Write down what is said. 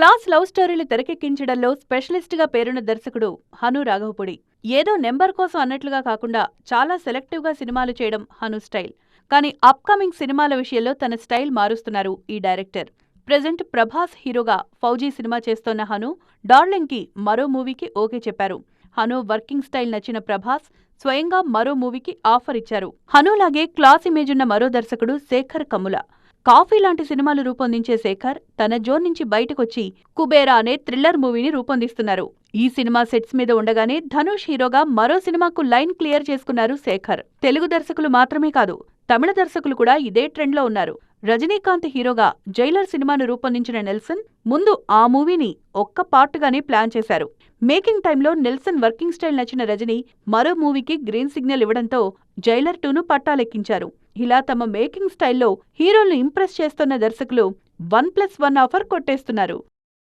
Class love స్టోరీలు తెరకెక్కించడంలో స్పెషలిస్ట్గా పేరున్న దర్శకుడు హను రాఘవపూడి. ఏదో నెంబర్ కోసం అన్నట్లుగా కాకుండా చాలా సెలెక్టివ్గా సినిమాలు చేయడం హను స్టైల్. కానీ అప్కమింగ్ సినిమాల విషయంలో తన స్టైల్ మారుస్తున్నారు ఈ డైరెక్టర్. ప్రెజెంట్ ప్రభాస్ హీరోగా ఫౌజీ సినిమా చేస్తోన్న హను డార్లింగ్కి మరో మూవీకి ఓకే చెప్పారు. హను వర్కింగ్ స్టైల్ నచ్చిన ప్రభాస్ స్వయంగా మరో మూవీకి ఆఫర్ ఇచ్చారు. హనులాగే క్లాస్ ఇమేజ్ ఉన్న మరో దర్శకుడు శేఖర్ కమ్ముల. కాఫీ లాంటి సినిమాలు రూపొందించే శేఖర్ తన జోన్ నుంచి బయటకొచ్చి కుబేరా అనే థ్రిల్లర్ మూవీని రూపొందిస్తున్నారు. ఈ సినిమా సెట్స్ మీద ఉండగానే ధనుష్ హీరోగా మరో సినిమాకు లైన్ క్లియర్ చేసుకున్నారు శేఖర్. తెలుగు దర్శకులు మాత్రమే కాదు, తమిళ దర్శకులు కూడా ఇదే ట్రెండ్లో ఉన్నారు. రజనీకాంత్ హీరోగా జైలర్ సినిమాను రూపొందించిన నెల్సన్ ముందు ఆ మూవీని ఒక్క పార్ట్గానే ప్లాన్ చేశారు. మేకింగ్ టైంలో నెల్సన్ వర్కింగ్ స్టైల్ నచ్చిన రజనీ మరో మూవీకి గ్రీన్ సిగ్నల్ ఇవ్వడంతో జైలర్ 2ను పట్టాలెక్కించారు. ఇలా తమ మేకింగ్ స్టైల్లో హీరోల్ని ఇంప్రెస్ చేస్తున్న దర్శకులు 1+1 ఆఫర్ కొట్టేస్తున్నారు.